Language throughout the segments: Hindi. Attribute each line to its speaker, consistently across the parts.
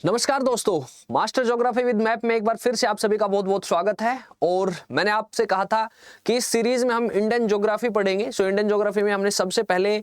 Speaker 1: नमस्कार दोस्तों, मास्टर ज्योग्राफी विद मैप में एक बार फिर से आप सभी का बहुत बहुत स्वागत है। और मैंने आपसे कहा था कि इस सीरीज में हम इंडियन ज्योग्राफी पढ़ेंगे। इंडियन ज्योग्राफी में हमने सबसे पहले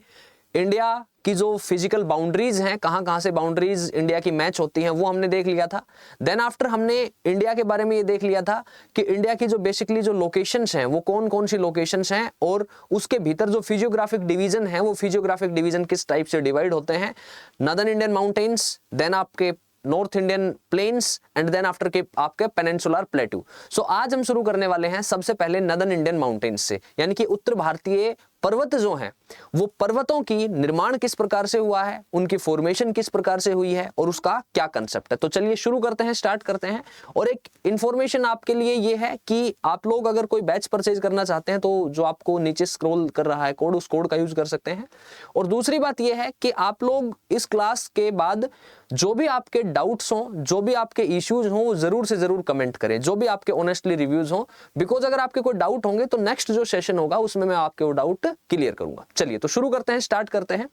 Speaker 1: इंडिया की जो फिजिकल बाउंड्रीज हैं, कहाँ कहाँ से बाउंड्रीज इंडिया की मैच होती हैं, वो हमने देख लिया था। देन आफ्टर हमने इंडिया के बारे में ये देख लिया था कि इंडिया की जो बेसिकली जो लोकेशंस हैं वो कौन कौन सी लोकेशंस हैं, और उसके भीतर जो फिजियोग्राफिक डिवीजन है वो फिजियोग्राफिक डिवीजन किस टाइप से डिवाइड होते हैं। नदर्न इंडियन माउंटेन्स, देन आपके north Indian plains, and then after के आपके पेनिनसुलर प्लेटू। आज हम शुरू करने वाले हैं सबसे पहले नदर्न इंडियन माउंटेन्स से, यानी कि उत्तर भारतीय पर्वत जो हैं वो पर्वतों की निर्माण किस प्रकार से हुआ है, उनकी फॉर्मेशन किस प्रकार से हुई है और उसका क्या कंसेप्ट है। तो चलिए शुरू करते हैं, स्टार्ट करते हैं। और एक इंफॉर्मेशन आपके लिए ये है कि आप लोग अगर कोई बैच परचेज करना चाहते हैं तो जो आपको नीचे स्क्रॉल कर रहा है कोड, उस कोड का यूज कर सकते हैं। और दूसरी बात यह है कि आप लोग इस क्लास के बाद जो भी आपके डाउट्स हों, जो भी आपके इश्यूज हों, वो जरूर से जरूर कमेंट करें, जो भी आपके ऑनेस्टली रिव्यूज हों। बिकॉज अगर आपके कोई डाउट होंगे तो नेक्स्ट जो सेशन होगा उसमें मैं आपके वो डाउट क्लियर करूंगा। चलिए तो शुरू करते हैं, स्टार्ट करते हैं।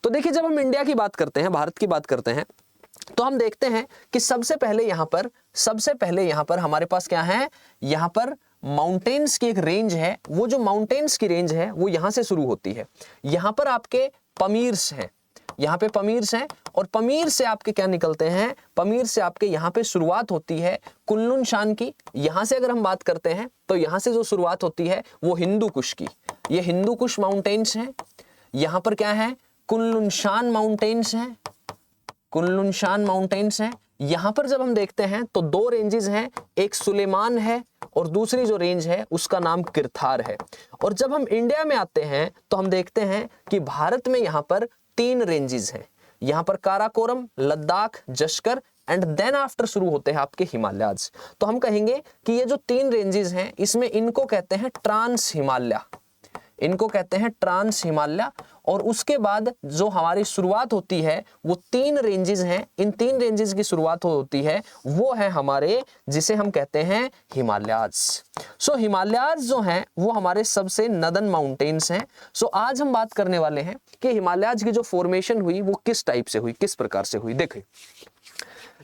Speaker 1: तो देखिए, जब हम इंडिया की बात करते हैं, भारत की बात करते हैं, तो हम देखते हैं कि सबसे पहले यहां पर हमारे पास क्या है, यहां पर माउंटेन्स की एक रेंज है। वो जो माउंटेन्स की रेंज है वो यहां से शुरू होती है। यहां पर आपके पमीर्स हैं, यहाँ पे पमीर्स हैं, और पमीर से आपके क्या निकलते हैं, पमीर से आपके यहाँ पे शुरुआत होती है कुल्लुन शान की। यहाँ से अगर हम बात करते हैं तो यहाँ से जो शुरुआत होती है वो हिंदू कुश की, ये हिंदू कुश माउंटेन्स हैं। यहाँ पर क्या है, कुल्लुन शान माउंटेन्स हैं, कुल्लुन शान माउंटेन्स हैं। यहाँ पर जब हम देखते हैं तो दो रेंजेस हैं, एक सुलेमान है और दूसरी जो रेंज है उसका नाम किरथार है। और जब हम इंडिया में आते हैं तो हम देखते हैं कि भारत में यहाँ पर तीन रेंजेस हैं। यहां पर Karakoram, Ladakh, Zanskar, and then after शुरू होते हैं आपके हिमालयाज। तो हम कहेंगे कि ये जो तीन रेंजेस हैं इसमें इनको कहते हैं ट्रांस हिमालय, इनको कहते हैं ट्रांस हिमालय। और उसके बाद जो हमारी शुरुआत होती है वो तीन रेंजेस हैं, इन तीन रेंजेस की शुरुआत होती है वो है हमारे, जिसे हम कहते हैं हिमालयाज। हिमालयाज जो हैं वो हमारे सबसे नदर्न माउंटेन्स हैं। आज हम बात करने वाले हैं कि हिमालयाज की जो फॉर्मेशन हुई वो किस टाइप से हुई, किस प्रकार से हुई। देखिए,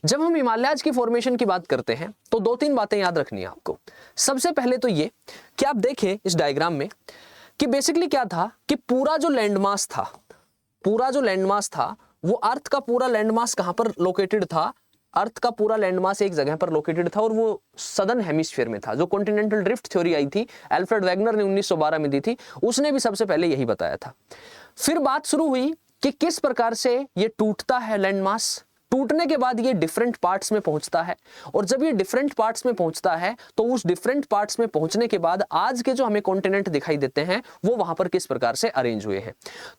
Speaker 1: जब हम हिमालयाज की फॉर्मेशन की बात करते हैं तो दो तीन बातें याद रखनी है आपको। सबसे पहले तो ये कि आप देखें इस डायग्राम में कि बेसिकली क्या था कि पूरा जो लैंडमास था वो अर्थ का पूरा लैंडमास कहां पर लोकेटेड था, अर्थ का पूरा लैंडमास एक जगह पर लोकेटेड था, और वो सदर्न हेमिस्फीयर में था। जो कॉन्टिनेंटल ड्रिफ्ट थ्योरी आई थी, एल्फ्रेड वैगनर ने 1912 में दी थी, उसने भी सबसे पहले यही बताया था। फिर बात शुरू हुई कि किस प्रकार से ये टूटता है लैंडमास। टूटने के बाद ये डिफरेंट पार्ट्स में पहुंचता है, और जब ये डिफरेंट पार्ट्स में पहुंचता है तो उस डिफरेंट पार्ट्स में पहुंचने के बाद आज के जो हमें कॉन्टिनेंट दिखाई देते हैं वो वहां पर किस प्रकार से अरेंज हुए हैं।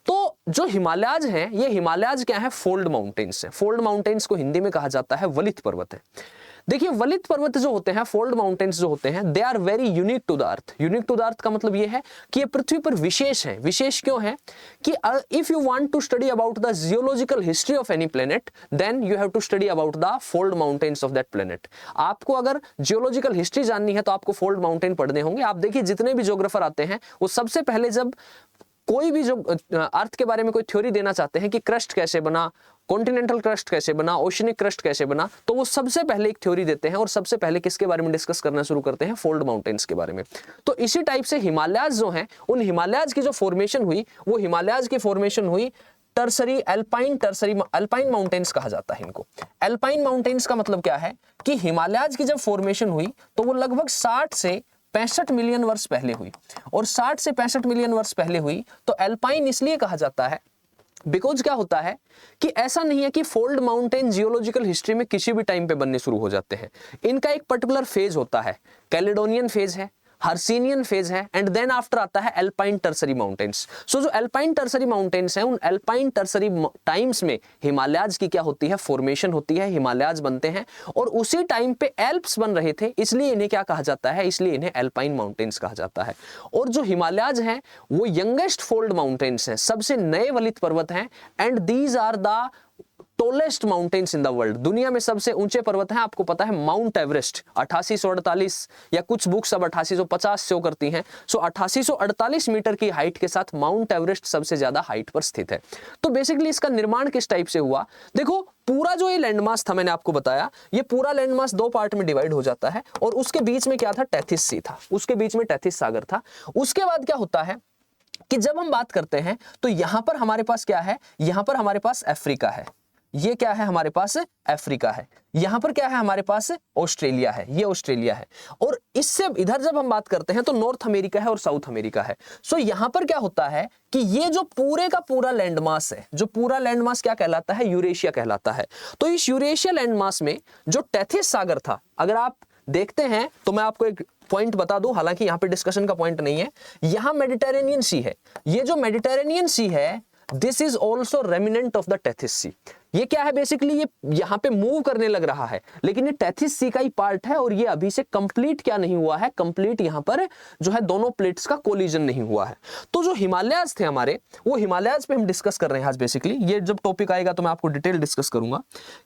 Speaker 1: तो जो हिमालयाज हैं, ये हिमालयाज क्या है, फोल्ड माउंटेन्स है। फोल्ड माउंटेन्स को हिंदी में कहा जाता है वलित पर्वत है। देखिए, वलित पर्वत जो होते हैं, फोल्ड माउंटेन्स जो होते हैं, they are very unique to the earth. Unique to the earth का मतलब ये है कि ये पृथ्वी पर विशेष है। विशेष क्यों है कि if you want to study about the geological history of any planet, then you have to study about the fold mountains of that planet. आपको अगर जियोलॉजिकल हिस्ट्री जाननी है तो आपको फोल्ड माउंटेन पढ़ने होंगे। आप देखिए, जितने भी ज्योग्राफर आते हैं वो सबसे पहले जब कोई भी जो अर्थ के बारे में कोई थ्योरी देना चाहते हैं कि क्रस्ट कैसे बना, कॉन्टिनेंटल क्रस्ट कैसे बना, ओशनिक क्रस्ट कैसे बना, तो वो सबसे पहले एक थ्योरी देते हैं और सबसे पहले किसके बारे में डिस्कस करना शुरू करते हैं, फोल्ड माउंटेन्स के बारे में। तो इसी टाइप से हिमालयाज जो हैं, उन हिमालयाज की जो फॉर्मेशन हुई वो हिमालयाज की फॉर्मेशन हुई टर्सरी अल्पाइन माउंटेन्स कहा जाता है इनको। अल्पाइन माउंटेन्स का मतलब क्या है कि हिमालयाज की जब फॉर्मेशन हुई तो वो लगभग 60 से 65 मिलियन वर्ष पहले हुई। और 60 से 65 मिलियन वर्ष पहले हुई तो अल्पाइन इसलिए कहा जाता है बिकॉज क्या होता है कि ऐसा नहीं है कि फोल्ड माउंटेन जियोलॉजिकल हिस्ट्री में किसी भी टाइम पे बनने शुरू हो जाते हैं। इनका एक पर्टिकुलर फेज होता है, कैलेडोनियन फेज है, हर्सिनियन फेज है, एंड देन आफ्टर आता है एल्पाइन टर्सरी माउंटेन्स। जो एल्पाइन टर्सरी माउंटेन्स हैं, उन एल्पाइन टर्सरी टाइम्स में हिमालयाज की क्या होती है, फॉर्मेशन होती है, हिमालयाज बनते हैं। और उसी टाइम पे एल्प्स बन रहे थे, इसलिए इन्हें क्या कहा जाता है, इसलिए इन्हें एल्पाइन माउंटेन्स कहा जाता है। और जो हिमालयाज हैं वो यंगेस्ट फोल्ड माउंटेन्स हैं, सबसे नए वलित पर्वत हैं, and these are the tallest mountains in the world, दुनिया में सबसे ऊंचे पर्वत हैं, आपको पता है माउंट एवरेस्ट 8848 या कुछ बुक्स अब 8850 शो करती हैं। सो 8848 मीटर की हाइट के साथ माउंट एवरेस्ट सबसे ज्यादा हाइट पर स्थित है। तो बेसिकली इसका निर्माण किस टाइप से हुआ, देखो पूरा जो ये लैंडमास था मैंने आपको बताया, ये पूरा लैंडमास 2 पार्ट में डिवाइड हो जाता है और उसके बीच में क्या था, टेथिस सी था, उसके बीच में टेथिस सागर था। उसके बाद क्या होता है कि जब हम बात करते हैं तो यहां पर हमारे पास क्या है, यहां पर हमारे पास अफ्रीका है, ये क्या है हमारे पास अफ्रीका है, यहां पर क्या है हमारे पास ऑस्ट्रेलिया है, ये ऑस्ट्रेलिया है, और इससे इधर जब हम बात करते हैं तो नॉर्थ अमेरिका है और साउथ अमेरिका है। सो यहां पर क्या होता है कि ये जो पूरे का पूरा लैंडमास है, जो पूरा लैंडमास क्या कहलाता है, यूरेशिया कहलाता है। तो इस यूरेशिया लैंडमास में जो टेथिस सागर था, अगर आप देखते हैं तो मैं आपको एक पॉइंट बता दूं, हालांकि यहां पे डिस्कशन का पॉइंट नहीं है, यहां मेडिटेरेनियन सी है, ये जो मेडिटेरेनियन सी है this is also remnant of the Tethys sea. ये क्या है, बेसिकली ये यहां पे मूव करने लग रहा है, लेकिन ये टेथिस सी का ही पार्ट है और ये अभी से कंप्लीट क्या नहीं हुआ है, कंप्लीट यहां पर जो है दोनों प्लेट्स का कोलिजन नहीं हुआ है। तो जो हिमालयाज थे हमारे, वो हिमालयाज पे हम डिस्कस कर रहे हैं आज। बेसिकली ये जब टॉपिक आएगा तो मैं आपको डिटेल डिस्कस करूंगा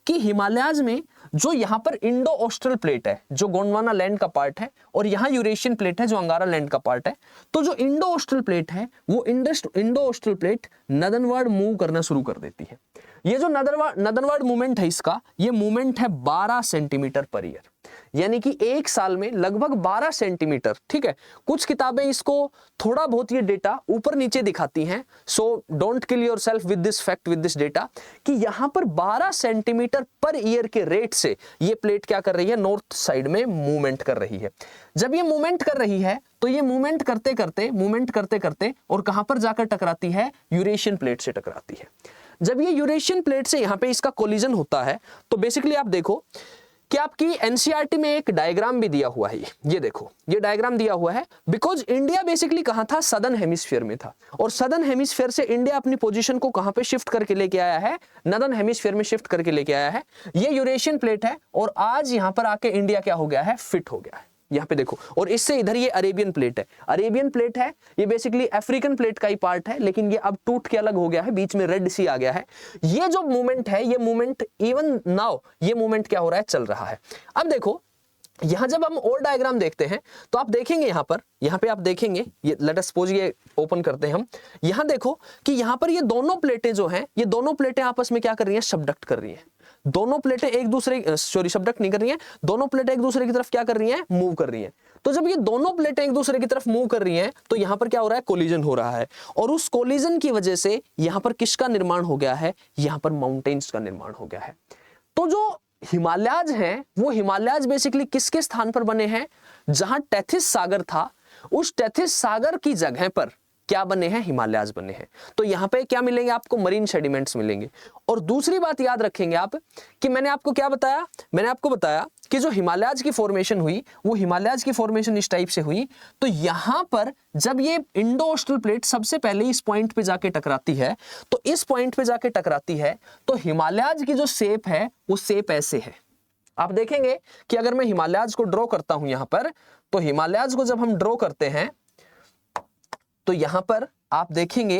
Speaker 1: कि हिमालयाज में जो यहाँ पर इंडो ऑस्ट्रल प्लेट है, जो गोंडवाना लैंड का पार्ट है, और यहाँ यूरेशियन प्लेट है जो अंगारा लैंड का पार्ट है। तो जो इंडो ऑस्ट्रल प्लेट है वो इंडो ऑस्ट्रल प्लेट नदनवर्ड मूव करना शुरू कर देती है। ये जो नदनवर्ड मूवमेंट है इसका, ये मूवमेंट है 12 सेंटीमीटर पर ईयर, यानी कि एक साल में लगभग 12 सेंटीमीटर। ठीक है, कुछ किताबें इसको थोड़ा बहुत ये डेटा ऊपर नीचे दिखाती हैं, so don't kill yourself with this fact, with this data, कि यहां पर 12 सेंटीमीटर पर ईयर के रेट से ये प्लेट क्या कर रही है, नॉर्थ साइड में मूवमेंट कर रही है। जब ये मूवमेंट कर रही है तो ये मूवमेंट करते करते और कहां पर जाकर टकराती है, यूरेशियन प्लेट से टकराती है। जब ये यूरेशियन प्लेट से यहां पे इसका कोलिजन होता है तो बेसिकली आप देखो कि आपकी एनसीईआरटी में एक डायग्राम भी दिया हुआ है, ये देखो ये डायग्राम दिया हुआ है, बिकॉज इंडिया बेसिकली कहां था, सदर्न हेमिस्फीयर में था, और सदर्न हेमिस्फीयर से इंडिया अपनी पोजीशन को कहां पे शिफ्ट करके लेके आया है, नॉर्दर्न हेमिस्फीयर में शिफ्ट करके लेके आया है। ये यूरेशियन प्लेट है और आज यहां पर आके इंडिया क्या हो गया है, फिट हो गया है। यहाँ पे देखो, और इससे इधर ये अरेबियन प्लेट है, अरेबियन प्लेट है, ये बेसिकली अफ्रीकन प्लेट का ही पार्ट है, लेकिन ये अब टूट के अलग हो गया है, बीच में रेड सी आ गया है। ये जो मूवमेंट है, ये मूवमेंट इवन नाउ ये मूवमेंट क्या हो रहा है, चल रहा है। अब देखो यहां जब हम और डायग्राम देखते हैं तो आप देखेंगे यहाँ पे आप देखेंगे, ये लेट अस सपोज ये ओपन करते हैं हम, यहां देखो कि यहाँ पर ये दोनों प्लेटें जो हैं, ये दोनों प्लेटें आपस में क्या कर रही हैं, सबडक्ट कर रही हैं। दोनों प्लेटें एक दूसरे सबडक्ट नहीं कर रही हैं, दोनों प्लेटें एक दूसरे की तरफ क्या कर रही हैं, मूव कर रही हैं। तो जब ये दोनों प्लेटें एक दूसरे की तरफ मूव कर रही हैं तो यहां पर क्या हो रहा है, कोलिजन हो रहा है, और उस कोलिजन की वजह से यहां पर किसका निर्माण हो गया है, यहां पर माउंटेन्स का निर्माण हो गया है। तो जो हिमालयाज हैं वो हिमालयाज बेसिकली किसके स्थान पर बने हैं, जहां टेथिस सागर था उस टेथिस सागर की जगह पर क्या बने हैं, हिमालयाज बने हैं। तो यहां पे क्या मिलेंगे आपको, मरीन सेडिमेंट्स मिलेंगे। और दूसरी बात याद रखेंगे आप कि मैंने आपको क्या बताया, मैंने आपको बताया कि जो हिमालयाज की फॉर्मेशन हुई वो हिमालयाज की फॉर्मेशन इस टाइप से हुई। तो यहां पर जब ये इंडो ऑस्ट्रल प्लेट सबसे पहले इस पॉइंट पे जाके टकराती है, तो इस पॉइंट पे जाके टकराती है तो हिमालयाज की जो शेप है वो शेप ऐसे है। आप देखेंगे कि अगर मैं हिमालयाज को ड्रॉ करता हूं यहां पर, तो हिमालयाज को जब हम ड्रॉ करते हैं तो यहां पर आप देखेंगे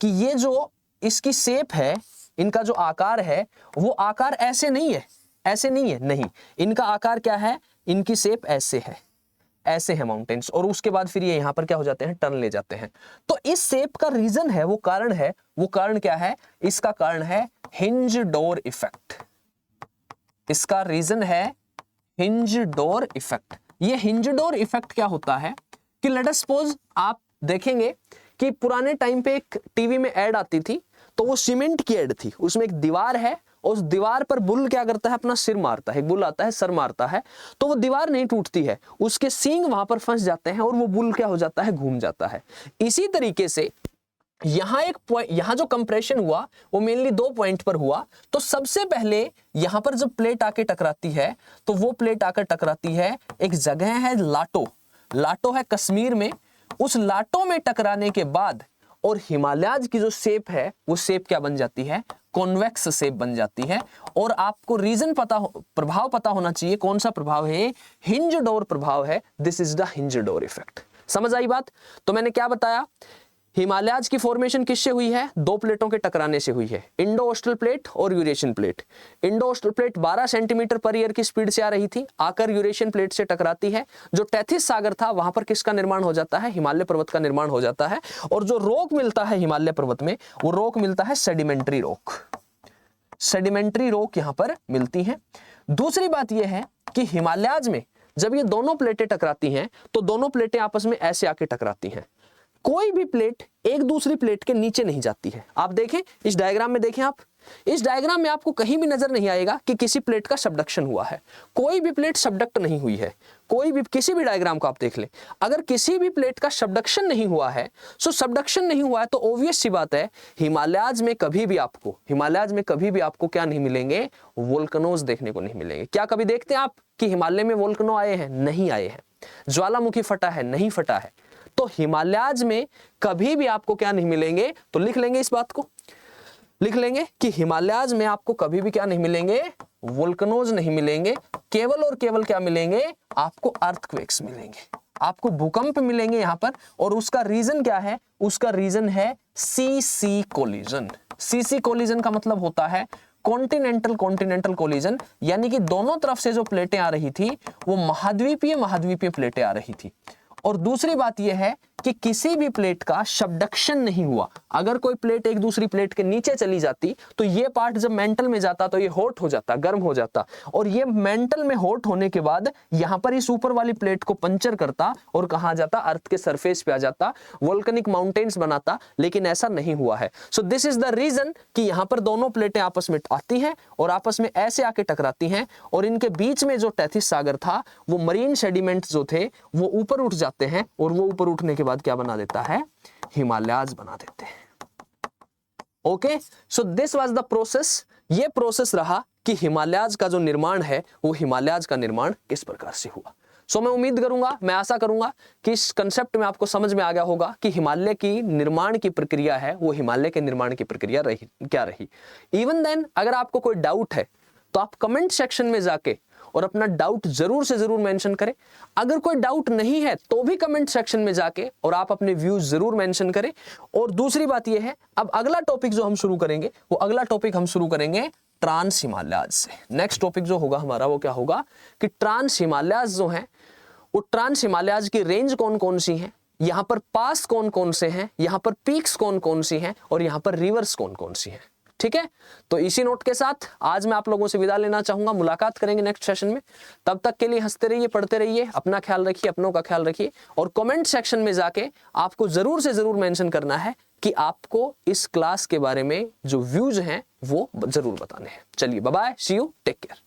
Speaker 1: कि ये जो इसकी शेप है, इनका जो आकार है वो आकार ऐसे नहीं है, ऐसे नहीं है, नहीं, इनका आकार क्या है, इनकी शेप ऐसे है, ऐसे है माउंटेन्स, और उसके बाद फिर ये यहां पर क्या हो जाते हैं, टर्न ले जाते हैं। तो इस शेप का रीजन है, वो कारण है, वो कारण क्या है, इसका कारण है हिंज डोर इफेक्ट। इसका रीजन है हिंज डोर इफेक्ट। ये हिंज डोर इफेक्ट क्या होता है कि लेट अस सपोज आप देखेंगे कि पुराने टाइम पे एक टीवी में ऐड आती थी, तो वो सीमेंट की ऐड थी, उसमें एक दीवार है और उस दीवार पर बुल क्या करता है, अपना सिर मारता है, एक बुल आता है सर मारता है, तो वो दीवार नहीं टूटती है, उसके सींग वहां पर फंस जाते हैं और वो बुल क्या हो जाता है, घूम जाता है। इसी तरीके से यहां एक पॉइंट, यहां जो कंप्रेशन हुआ वो मेनली 2 पॉइंट पर हुआ। तो सबसे पहले यहां पर जब प्लेट आके टकराती है तो वो प्लेट आकर टकराती है, एक जगह है लाटो, लाटो है कश्मीर में, उस लाटो में टकराने के बाद और हिमालयाज की जो शेप है वो शेप क्या बन जाती है, कॉन्वेक्स शेप बन जाती है। और आपको रीजन पता हो, प्रभाव पता होना चाहिए, कौन सा प्रभाव है, हिंज डोर प्रभाव है। This is the hinge door effect. समझ आई बात? तो मैंने क्या बताया, हिमालयाज की फॉर्मेशन किससे हुई है? दो प्लेटों के टकराने से हुई है, इंडो ऑस्ट्रल प्लेट और Eurasian plate. Indo Austral plate 12 centimetre per year की स्पीड से आ रही थी, आकर यूरेशियन प्लेट से टकराती है। जो टेथिस सागर था वहां पर किसका निर्माण हो जाता है? हिमालय पर्वत का निर्माण हो जाता है। और जो रॉक मिलता है हिमालय पर्वत में, वो रॉक मिलता है सेडिमेंट्री रॉक। सेडिमेंट्री रॉक यहां पर मिलती है। दूसरी बात यह है कि हिमालयाज में जब ये दोनों प्लेटें टकराती हैं तो दोनों प्लेटें आपस में ऐसे आके टकराती हैं। कोई भी प्लेट एक दूसरी प्लेट के नीचे नहीं जाती है। आप देखें इस डायग्राम में, देखें आप इस डायग्राम में आपको कहीं भी नजर नहीं आएगा कि किसी प्लेट का सबडक्शन हुआ है। कोई भी प्लेट सबडक्ट नहीं हुई है। कोई भी, किसी भी डायग्राम को आप देख लें, अगर किसी भी प्लेट का सबडक्शन नहीं हुआ है, सो सबडक्शन नहीं हुआ है तो ऑब्वियस सी बात है हिमालयाज में कभी भी आपको क्या नहीं मिलेंगे? वोल्केनोज देखने को नहीं मिलेंगे। क्या कभी देखते हैं आप कि हिमालय में वोल्केनो आए हैं? नहीं आए हैं। ज्वालामुखी फटा है? नहीं फटा है। तो हिमालयाज में कभी भी आपको क्या नहीं मिलेंगे? तो लिख लेंगे, इस बात को लिख लेंगे कि हिमालयाज में आपको कभी भी क्या नहीं मिलेंगे? वोल्केनोज नहीं मिलेंगे। केवल और केवल क्या मिलेंगे? आपको अर्थक्वेक्स मिलेंगे, आपको भूकंप मिलेंगे यहां पर। और उसका रीजन क्या है? उसका रीजन है सी कोलिजन। सी कोलिजन का मतलब होता है कॉन्टिनेंटल कोलिजन, यानी कि दोनों तरफ से जो प्लेटें आ रही थी वो महाद्वीपीय प्लेटें आ रही थी। और दूसरी बात यह है कि किसी भी प्लेट का सबडक्शन नहीं हुआ। अगर कोई प्लेट एक दूसरी प्लेट के नीचे चली जाती तो ये पार्ट जब मेंटल में जाता तो ये हॉट हो जाता, गर्म हो जाता, और ये मेंटल में हॉट होने के बाद यहां पर इस ऊपर वाली प्लेट को पंचर करता और कहां जाता? अर्थ के सरफेस पे आ जाता, वोल्केनिक माउंटेन्स बनाता। लेकिन ऐसा नहीं हुआ है। So this is the reason कि यहां पर दोनों प्लेटें आपस में आती हैं और आपस में ऐसे आके टकराती हैं, और इनके बीच में जो टेथिस सागर था, वो मरीन सेडिमेंट्स जो थे वो ऊपर उठ जाते हैं, और वो ऊपर उठने के बाद क्या बना देता है? हिमालयाज बना देते हैं। Okay, so this was the process. ये प्रोसेस रहा कि हिमालयाज का जो निर्माण है वो हिमालयाज का निर्माण किस प्रकार से हुआ। सो मैं उम्मीद करूंगा, मैं आशा करूंगा कि इस कंसेप्ट में आपको समझ में आ गया होगा कि हिमालय की निर्माण की प्रक्रिया है वो हिमालय के निर्माण की प्रक्रिया रही क्या रही। इवन देन अगर आपको कोई डाउट है तो आप कमेंट सेक्शन में जाके और अपना डाउट जरूर से जरूर मेंशन करें। अगर कोई डाउट नहीं है तो भी कमेंट सेक्शन में जाके और आप अपने व्यूज जरूर मेंशन करें। और दूसरी बात यह है, अब अगला टॉपिक जो हम शुरू करेंगे वो अगला टॉपिक हम शुरू करेंगे ट्रांस हिमालयाज से। नेक्स्ट टॉपिक जो होगा हमारा वो क्या होगा कि ट्रांस हिमालयाज जो है वो ट्रांस हिमालयाज की रेंज कौन कौन सी है, यहां पर पास कौन कौन से हैं, यहां पर पीक्स कौन कौन सी हैं, और यहां पर रिवर्स कौन कौन सी हैं। ठीक है, तो इसी नोट के साथ आज मैं आप लोगों से विदा लेना चाहूंगा। मुलाकात करेंगे नेक्स्ट सेशन में। तब तक के लिए हंसते रहिए, पढ़ते रहिए, अपना ख्याल रखिए, अपनों का ख्याल रखिए। और कमेंट सेक्शन में जाके आपको जरूर से जरूर मेंशन करना है कि आपको इस क्लास के बारे में जो व्यूज हैं वो जरूर बताने हैं। चलिए bye bye, see you, take care.